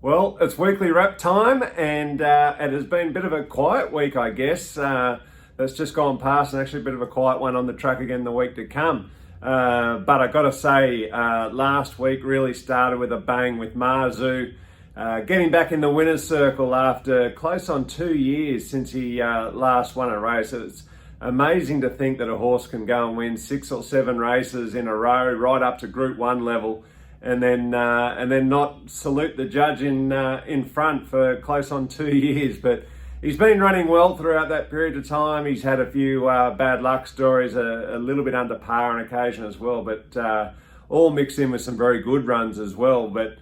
Well, it's weekly wrap time, and it has been a bit of a quiet week, I guess. That's just gone past, and actually a bit of a quiet one on the track again the week to come. But I got to say, last week really started with a bang with Marzu getting back in the winner's circle after close on 2 years since he last won a race. It's amazing to think that a horse can go and win 6 or 7 races in a row, right up to Group 1 level, and then not salute the judge in front for close on 2 years. But he's been running well throughout that period of time. He's had a few bad luck stories, a little bit under par on occasion as well, but all mixed in with some very good runs as well. But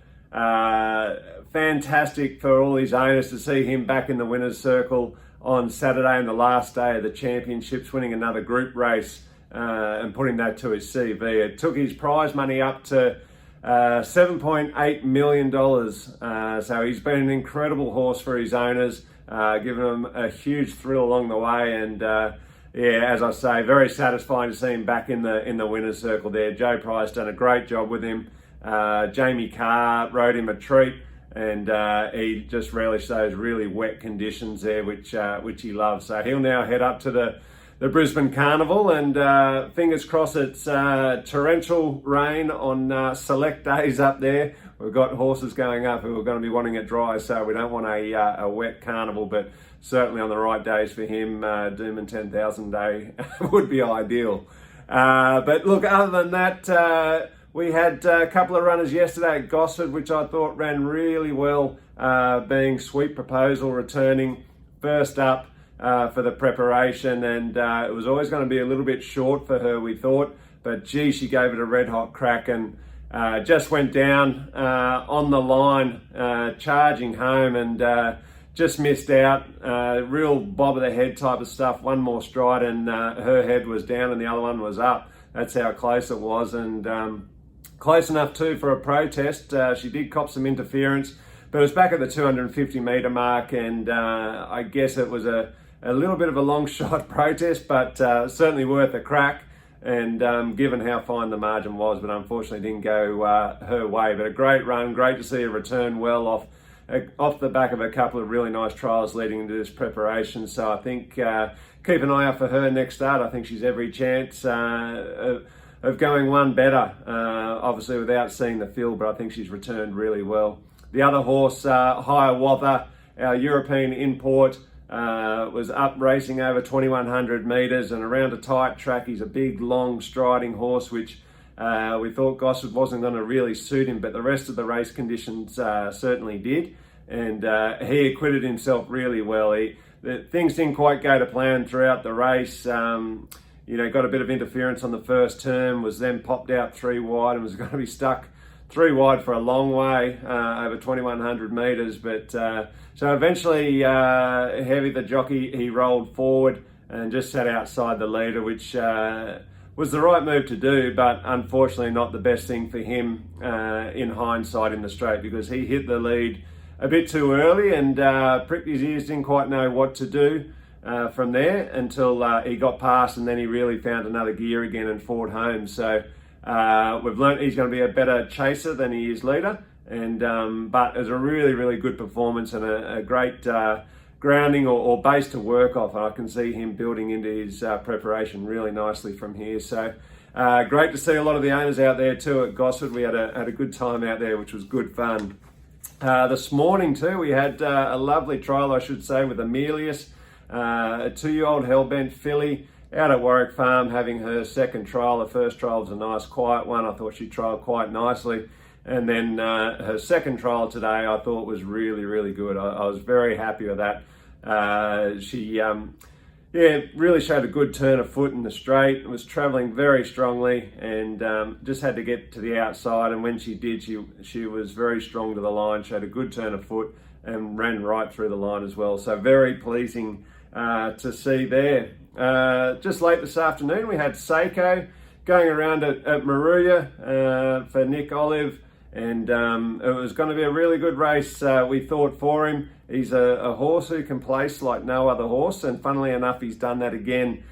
fantastic for all his owners to see him back in the winner's circle on Saturday and the last day of the championships, winning another group race and putting that to his CV. It took his prize money up to $7.8 million. So he's been an incredible horse for his owners, giving them a huge thrill along the way. And yeah, as I say, very satisfying to see him back in the winner's circle there. Joe Price done a great job with him. Jamie Carr rode him a treat, and he just relished those really wet conditions there, which he loves. So he'll now head up to the Brisbane Carnival, and fingers crossed it's torrential rain on select days up there. We've got horses going up who are going to be wanting it dry, so we don't want a wet carnival, but certainly on the right days for him, Doomben 10,000 Day would be ideal. But look, other than that, we had a couple of runners yesterday at Gosford, which I thought ran really well, being Sweet Proposal returning first up for the preparation, and it was always going to be a little bit short for her, we thought, but gee, she gave it a red hot crack and just went down on the line, charging home, and just missed out. Real bob of the head type of stuff, one more stride and her head was down and the other one was up. That's how close it was, and close enough too for a protest. She did cop some interference, but it was back at the 250 metre mark, and I guess it was a little bit of a long shot protest, but certainly worth a crack, and given how fine the margin was, but unfortunately didn't go her way. But a great run, great to see her return well off the back of a couple of really nice trials leading into this preparation. So I think keep an eye out for her next start. I think she's every chance of going one better, obviously without seeing the field, but I think she's returned really well. The other horse, Hiawatha, our European import, was up racing over 2,100 metres and around a tight track. He's a big, long, striding horse, which we thought Gosford wasn't going to really suit him, but the rest of the race conditions certainly did, and he acquitted himself really well. Things didn't quite go to plan throughout the race. Got a bit of interference on the first turn, was then popped out 3 wide and was going to be stuck 3 wide for a long way over 2,100 metres. But so eventually, Heavy the jockey, he rolled forward and just sat outside the leader, which was the right move to do, but unfortunately not the best thing for him in hindsight in the straight, because he hit the lead a bit too early and pricked his ears, didn't quite know what to do from there until he got past, and then he really found another gear again and fought home. So we've learnt he's going to be a better chaser than he is leader, and but it was a really, really good performance and a great grounding or base to work off, and I can see him building into his preparation really nicely from here. So great to see a lot of the owners out there too at Gosford. We had a good time out there, which was good fun. This morning too, we had a lovely trial, I should say, with Amelius, a 2-year-old Hellbent filly out at Warwick Farm, having her second trial. The first trial was a nice quiet one. I thought she trialled quite nicely, and then her second trial today I thought was really, really good. I was very happy with that. She really showed a good turn of foot in the straight, was travelling very strongly, and just had to get to the outside, and when she did, she was very strong to the line, showed a good turn of foot and ran right through the line as well. So very pleasing to see there. Just late this afternoon, we had Seiko going around at Moruya for Nick Olive, and it was going to be a really good race, we thought, for him. He's a horse who can place like no other horse, and funnily enough, he's done that again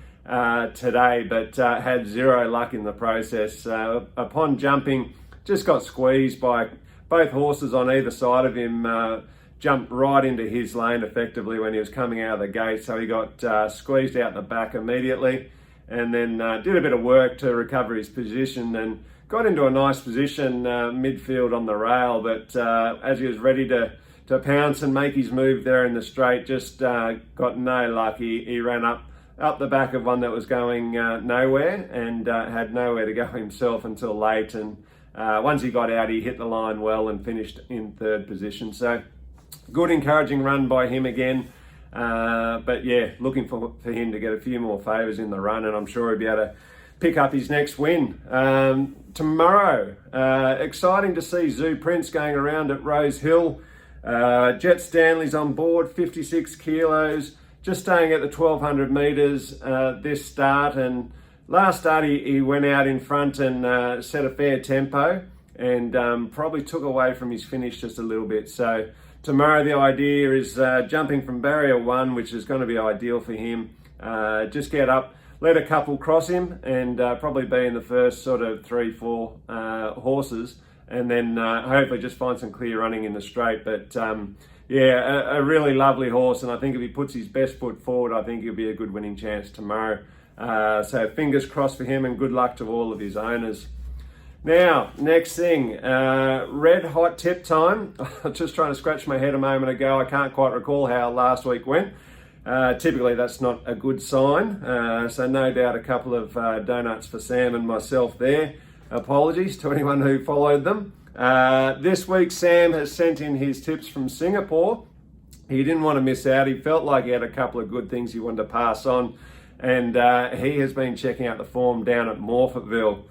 today, but had zero luck in the process. Upon jumping, just got squeezed by both horses on either side of him jumped right into his lane effectively when he was coming out of the gate. So he got squeezed out the back immediately, and then did a bit of work to recover his position and got into a nice position midfield on the rail. But as he was ready to pounce and make his move there in the straight, just got no luck. He ran up the back of one that was going nowhere, and had nowhere to go himself until late. And once he got out, he hit the line well and finished in third position. So good encouraging run by him again. But yeah, looking for him to get a few more favours in the run, and I'm sure he'll be able to pick up his next win. Tomorrow, exciting to see Zoo Prince going around at Rose Hill. Jet Stanley's on board, 56 kilos, just staying at the 1200 metres this start. And last start he went out in front and set a fair tempo, and probably took away from his finish just a little bit. So tomorrow the idea is jumping from barrier 1, which is going to be ideal for him. Just get up, let a couple cross him, and probably be in the first sort of 3-4 horses, and then hopefully just find some clear running in the straight. But yeah, a really lovely horse, and I think if he puts his best foot forward, I think he'll be a good winning chance tomorrow. So fingers crossed for him, and good luck to all of his owners. Now, next thing, red hot tip time. I was just trying to scratch my head a moment ago. I can't quite recall how last week went. Typically that's not a good sign. So no doubt a couple of donuts for Sam and myself there. Apologies to anyone who followed them. This week Sam has sent in his tips from Singapore. He didn't want to miss out. He felt like he had a couple of good things he wanted to pass on. And he has been checking out the form down at Morphettville.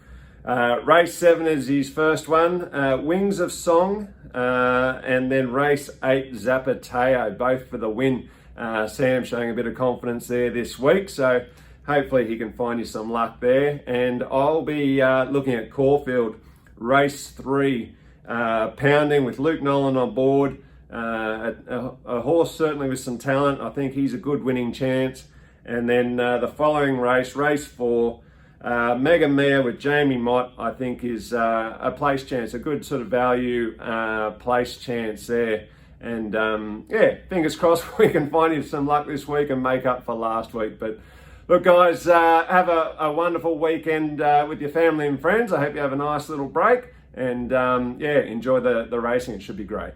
Race 7 is his first one, Wings of Song, and then race 8, Zapateo, both for the win. Sam showing a bit of confidence there this week, so hopefully he can find you some luck there. And I'll be looking at Caulfield, race 3, Pounding with Luke Nolan on board. A horse certainly with some talent. I think he's a good winning chance. And then the following race, race 4, Mega Mia with Jamie Mott, I think is a place chance, a good sort of value place chance there. And yeah, fingers crossed we can find you some luck this week and make up for last week. But look, guys, have a wonderful weekend with your family and friends. I hope you have a nice little break, and yeah, enjoy the racing. It should be great.